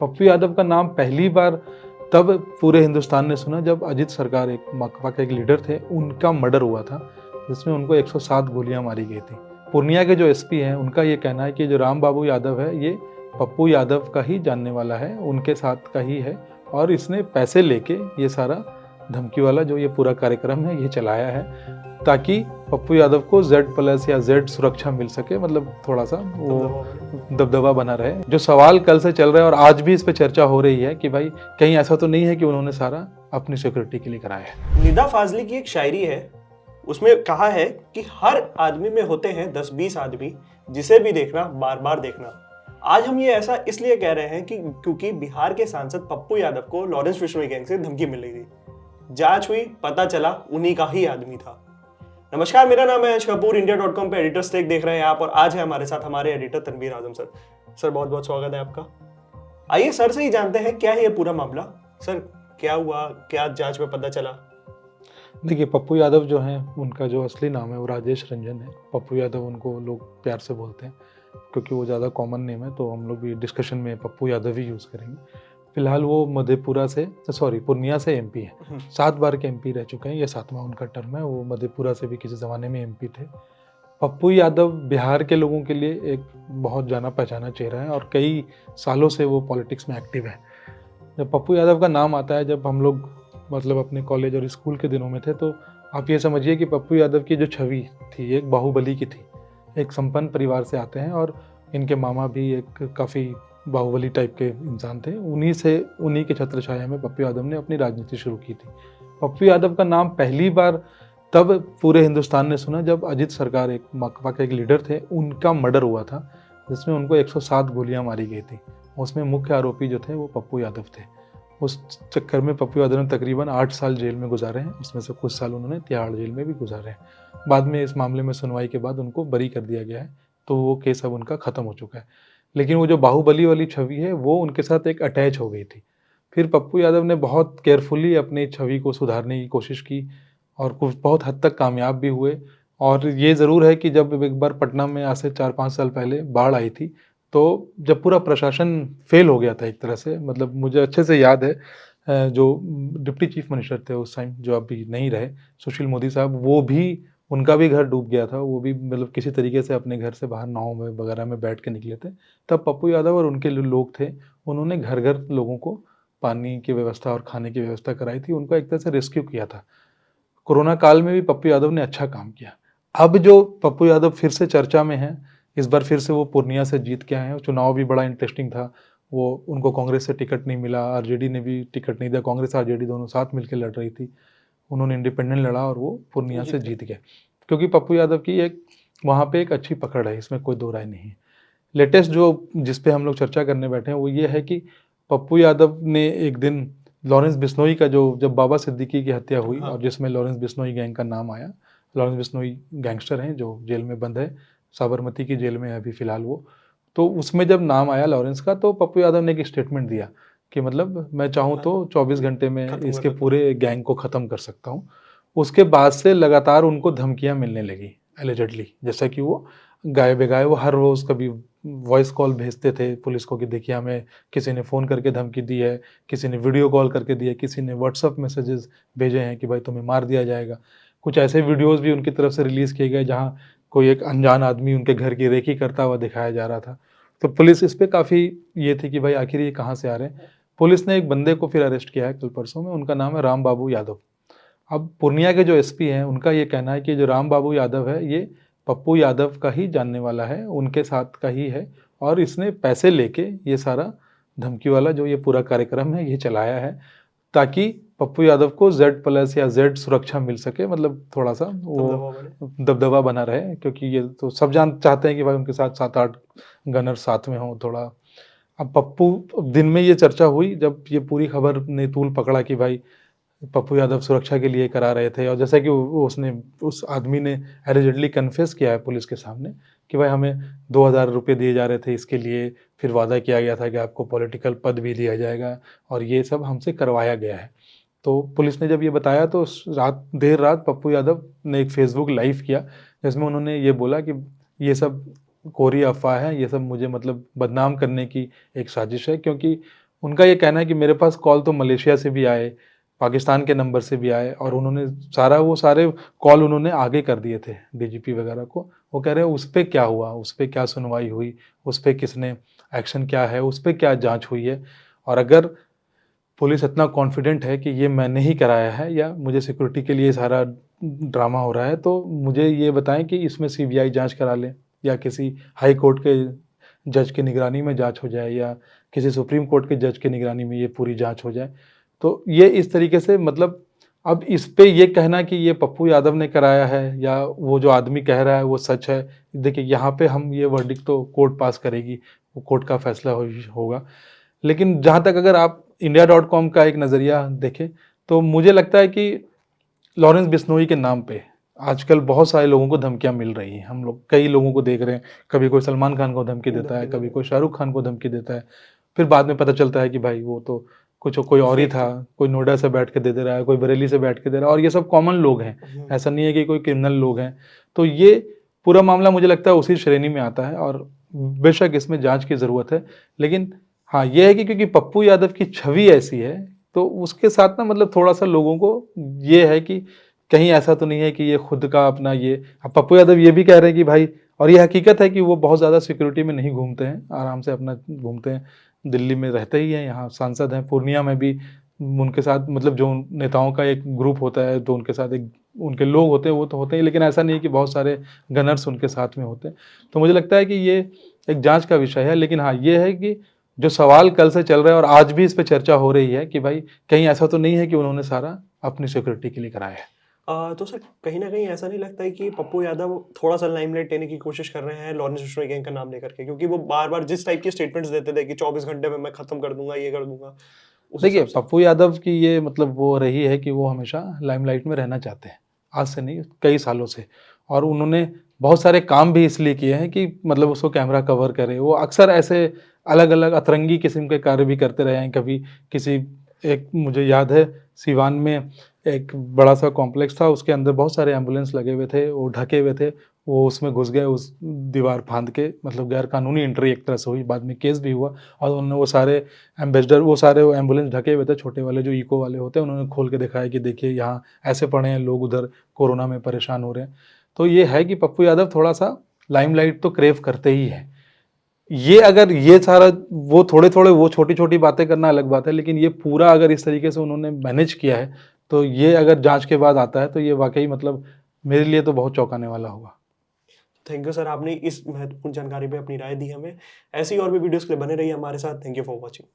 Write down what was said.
पप्पू यादव का नाम पहली बार तब पूरे हिंदुस्तान ने सुना जब अजित सरकार एक माकपा के एक लीडर थे, उनका मर्डर हुआ था जिसमें उनको 107 गोलियां मारी गई थी। पूर्णिया के जो एसपी हैं उनका ये कहना है कि जो राम बाबू यादव है ये पप्पू यादव का ही जानने वाला है, उनके साथ का ही है और इसने पैसे लेके ये सारा धमकी वाला जो ये पूरा कार्यक्रम है ये चलाया है ताकि पप्पू यादव को Z+ या Z सुरक्षा मिल सके, मतलब थोड़ा सा वो दबदबा बना रहे। जो सवाल कल से चल रहा है और आज भी इस पे चर्चा हो रही है कि भाई कहीं ऐसा तो नहीं है कि उन्होंने सारा अपनी सिक्योरिटी के लिए कराया है। निदा फाजली की एक शायरी है, उसमें कहा है कि हर आदमी में होते हैं 10-20 आदमी, जिसे भी देखना बार बार देखना। आज हम ये ऐसा इसलिए कह रहे हैं कि क्योंकि बिहार के सांसद पप्पू यादव को लॉरेंस बिश्नोई गैंग से धमकी मिल रही थी। जांच हुई, पता चला उन्हीं का ही आदमी था। नमस्कार, मेरा नाम है अंश कपूर, इंडिया.com पे एडिटर स्टेक देख रहे हैं आप और आज है हमारे साथ हमारे एडिटर तनवीर आजम सर। सर बहुत बहुत स्वागत है आपका। आइए सर से ही जानते हैं क्या है ये पूरा मामला। सर क्या हुआ, क्या जांच में पता चला? देखिए, पप्पू यादव जो हैं उनका जो असली नाम है वो राजेश रंजन है। पप्पू यादव उनको लोग प्यार से बोलते हैं क्योंकि वो ज़्यादा कॉमन नेम है, तो हम लोग भी डिस्कशन में पप्पू यादव ही यूज़ करेंगे। फिलहाल वो पूर्णिया से एमपी हैं। 7 बार के एमपी रह चुके हैं, ये 7वां उनका टर्म है। वो मधेपुरा से भी किसी ज़माने में एमपी थे। पप्पू यादव बिहार के लोगों के लिए एक बहुत जाना पहचाना चेहरा है और कई सालों से वो पॉलिटिक्स में एक्टिव है। जब पप्पू यादव का नाम आता है, जब हम लोग मतलब अपने कॉलेज और स्कूल के दिनों में थे, तो आप ये समझिए कि पप्पू यादव की जो छवि थी एक बाहुबली की थी। एक संपन्न परिवार से आते हैं और इनके मामा भी एक काफ़ी बाहुबली टाइप के इंसान थे। उन्हीं के छत्रछाया में पप्पू यादव ने अपनी राजनीति शुरू की थी। पप्पू यादव का नाम पहली बार तब पूरे हिंदुस्तान ने सुना जब अजित सरकार एक माकपा के एक लीडर थे, उनका मर्डर हुआ था जिसमें उनको 107 गोलियां मारी गई थी। उसमें मुख्य आरोपी जो थे वो पप्पू यादव थे। उस चक्कर में पप्पू यादव ने तकरीबन 8 साल जेल में गुजारे हैं, उसमें से कुछ साल उन्होंने तिहाड़ जेल में भी गुजारे हैं। बाद में इस मामले में सुनवाई के बाद उनको बरी कर दिया गया है, तो वो केस अब उनका ख़त्म हो चुका है। लेकिन वो जो बाहुबली वाली छवि है वो उनके साथ एक अटैच हो गई थी। फिर पप्पू यादव ने बहुत केयरफुली अपनी छवि को सुधारने की कोशिश की और कुछ बहुत हद तक कामयाब भी हुए। और ये ज़रूर है कि जब एक बार पटना में आज से 4-5 साल पहले बाढ़ आई थी, तो जब पूरा प्रशासन फेल हो गया था एक तरह से, मतलब मुझे अच्छे से याद है जो डिप्टी चीफ मिनिस्टर थे उस टाइम, जो अभी नहीं रहे, सुशील मोदी साहब, वो भी, उनका भी घर डूब गया था। वो भी मतलब किसी तरीके से अपने घर से बाहर नाव में वगैरह में बैठ के निकले थे। तब पप्पू यादव और उनके जो लोग थे, उन्होंने घर घर लोगों को पानी की व्यवस्था और खाने की व्यवस्था कराई थी, उनका एक तरह से रेस्क्यू किया था। कोरोना काल में भी पप्पू यादव ने अच्छा काम किया। अब जो पप्पू यादव फिर से चर्चा में हैं, इस बार फिर से वो पूर्णिया से जीत के आए हैं। चुनाव भी बड़ा इंटरेस्टिंग था। वो उनको कांग्रेस से टिकट नहीं मिला, आरजेडी ने भी टिकट नहीं दिया, कांग्रेस आरजेडी दोनों साथ मिलकर लड़ रही थी। उन्होंने इंडिपेंडेंट लड़ा और वो पूर्णिया से जीत गए क्योंकि पप्पू यादव की एक वहाँ पे एक अच्छी पकड़ है, इसमें कोई दो राय नहीं है। लेटेस्ट जो जिस पे हम लोग चर्चा करने बैठे हैं वो ये है कि पप्पू यादव ने एक दिन लॉरेंस बिश्नोई का, जो जब बाबा सिद्दीकी की हत्या हुई और जिसमें लॉरेंस बिश्नोई गैंग का नाम आया, लॉरेंस बिश्नोई गैंगस्टर हैं जो जेल में बंद है, साबरमती की जेल में है अभी फिलहाल वो। तो उसमें जब नाम आया लॉरेंस का, तो पप्पू यादव ने एक स्टेटमेंट दिया कि मतलब मैं चाहूँ तो 24 घंटे में इसके पूरे गैंग को ख़त्म कर सकता हूँ। उसके बाद से लगातार उनको धमकियाँ मिलने लगी एलिजेडली, जैसा कि वो गाए बेगाए वो हर रोज़ कभी वॉइस कॉल भेजते थे पुलिस को कि देखिए हमें किसी ने फ़ोन करके धमकी दी है, किसी ने वीडियो कॉल करके दी है, किसी ने व्हाट्सअप मैसेजेस भेजे हैं कि भाई तुम्हें मार दिया जाएगा। कुछ ऐसे वीडियोज़ भी उनकी तरफ से रिलीज़ किए गए जहाँ कोई एक अनजान आदमी उनके घर की रेकी करता हुआ दिखाया जा रहा था। तो पुलिस इस पे काफ़ी ये थी कि भाई आखिर ये कहाँ से आ रहे हैं। पुलिस ने एक बंदे को फिर अरेस्ट किया है कल परसों में, उनका नाम है राम बाबू यादव। अब पूर्णिया के जो एसपी हैं उनका ये कहना है कि जो राम बाबू यादव है ये पप्पू यादव का ही जानने वाला है, उनके साथ का ही है और इसने पैसे लेके ये सारा धमकी वाला जो ये पूरा कार्यक्रम है ये चलाया है ताकि पप्पू यादव को Z+ या Z सुरक्षा मिल सके, मतलब थोड़ा सा वो दबदबा बना रहे, क्योंकि ये तो सब चाहते हैं कि भाई उनके साथ 7-8 गनर साथ में हो थोड़ा। अब पप्पू दिन में ये चर्चा हुई जब ये पूरी खबर ने तूल पकड़ा कि भाई पप्पू यादव सुरक्षा के लिए करा रहे थे, और जैसा कि उस आदमी ने एलिजेडली कन्फेस किया है पुलिस के सामने कि भाई हमें 2000 रुपये दिए जा रहे थे इसके लिए, फिर वादा किया गया था कि आपको पॉलिटिकल पद भी दिया जाएगा और ये सब हमसे करवाया गया है। तो पुलिस ने जब ये बताया तो देर रात पप्पू यादव ने एक फेसबुक लाइव किया जिसमें उन्होंने ये बोला कि ये सब कोरी अफवाह है, ये सब मुझे मतलब बदनाम करने की एक साजिश है, क्योंकि उनका ये कहना है कि मेरे पास कॉल तो मलेशिया से भी आए, पाकिस्तान के नंबर से भी आए, और उन्होंने सारे कॉल उन्होंने आगे कर दिए थे डीजीपी वगैरह को। वो कह रहे हैं उस पे क्या हुआ, उस पे क्या सुनवाई हुई, उस पे किसने एक्शन क्या है, उस पे क्या जांच हुई है, और अगर पुलिस इतना कॉन्फिडेंट है कि ये मैंने ही कराया है या मुझे सिक्योरिटी के लिए सारा ड्रामा हो रहा है, तो मुझे ये बताएं कि इसमें सीबीआई जांच करा ले, या किसी हाई कोर्ट के जज की निगरानी में जांच हो जाए, या किसी सुप्रीम कोर्ट के जज की निगरानी में ये पूरी जांच हो जाए। तो ये इस तरीके से मतलब अब इस पे ये कहना कि ये पप्पू यादव ने कराया है या वो जो आदमी कह रहा है वो सच है, देखिए यहाँ पे हम ये वर्डिक्ट तो कोर्ट पास करेगी, वो कोर्ट का फैसला होगा। लेकिन जहाँ तक अगर आप India.com का एक नज़रिया देखें, तो मुझे लगता है कि लॉरेंस बिश्नोई के नाम पे आजकल बहुत सारे लोगों को धमकियां मिल रही हैं। हम लोग कई लोगों को देख रहे हैं, कभी कोई सलमान खान को धमकी देता है, कभी कोई शाहरुख खान को धमकी देता है, फिर बाद में पता चलता है कि भाई वो तो कुछ कोई और ही फेक था, कोई नोएडा से बैठ के दे रहा है, कोई बरेली से बैठ के दे रहा है, और ये सब कॉमन लोग हैं, ऐसा नहीं है कि कोई क्रिमिनल लोग हैं। तो ये पूरा मामला मुझे लगता है उसी श्रेणी में आता है, और बेशक इसमें जांच की ज़रूरत है। लेकिन हाँ, ये है कि क्योंकि पप्पू यादव की छवि ऐसी है, तो उसके साथ ना मतलब थोड़ा सा लोगों को ये है कि कहीं ऐसा तो नहीं है कि ये खुद का अपना ये। अब पप्पू यादव ये भी कह रहे हैं कि भाई, और ये हकीकत है कि वो बहुत ज़्यादा सिक्योरिटी में नहीं घूमते हैं, आराम से अपना घूमते हैं, दिल्ली में रहते ही हैं, यहाँ सांसद हैं, पूर्णिया में भी उनके साथ मतलब जो नेताओं का एक ग्रुप होता है, तो उनके साथ एक उनके लोग होते हैं, वो तो होते हैं, लेकिन ऐसा नहीं है कि बहुत सारे गनर्स उनके साथ में होते हैं। तो मुझे लगता है कि ये एक जांच का विषय है। लेकिन हाँ, ये है कि जो सवाल कल से चल रहा है और आज भी इस पर चर्चा हो रही है कि भाई कहीं ऐसा तो नहीं है कि उन्होंने सारा अपनी सिक्योरिटी के लिए कराया है। तो सर कहीं ना कहीं ऐसा नहीं लगता है कि पप्पू यादव थोड़ा सा लाइमलाइट लेने की कोशिश कर रहे हैं लॉरेंस बिश्नोई गैंग का नाम लेकर के, क्योंकि वो बार बार जिस टाइप के स्टेटमेंट्स देते थे कि 24 घंटे में मैं खत्म कर दूंगा, ये कर दूंगा, उस देखिए, हिसाब से। पप्पू यादव की ये मतलब वो रही है कि वो हमेशा लाइमलाइट में रहना चाहते हैं, आज से नहीं कई सालों से। और उन्होंने बहुत सारे काम भी इसलिए किए हैं कि मतलब उसको कैमरा कवर करे। वो अक्सर ऐसे अलग अलग अतरंगी किस्म के कार्य भी करते रहे हैं। कभी किसी एक मुझे याद है सिवान में एक बड़ा सा कॉम्प्लेक्स था, उसके अंदर बहुत सारे एम्बुलेंस लगे हुए थे, वो ढके हुए थे, वो उसमें घुस गए उस दीवार फांद के, मतलब गैर कानूनी एंट्री एक तरह से हुई, बाद में केस भी हुआ। और उन्होंने वो सारे एम्बेसडर, वो सारे एम्बुलेंस ढके हुए थे, छोटे वाले जो इको वाले होते हैं, उन्होंने खोल के दिखाया कि देखिए यहाँ ऐसे पड़े हैं लोग, उधर कोरोना में परेशान हो रहे हैं। तो ये है कि पप्पू यादव थोड़ा सा लाइमलाइट तो क्रेव करते ही है। ये अगर ये सारा वो थोड़े थोड़े वो छोटी छोटी बातें करना अलग बात है, लेकिन ये पूरा अगर इस तरीके से उन्होंने मैनेज किया है, तो ये अगर जांच के बाद आता है तो ये वाकई मतलब मेरे लिए तो बहुत चौंकाने वाला होगा। थैंक यू सर, आपने इस महत्वपूर्ण जानकारी पे अपनी राय दी हमें। ऐसी और भी वीडियोस के लिए बने रहिए हमारे साथ। Thank you for watching.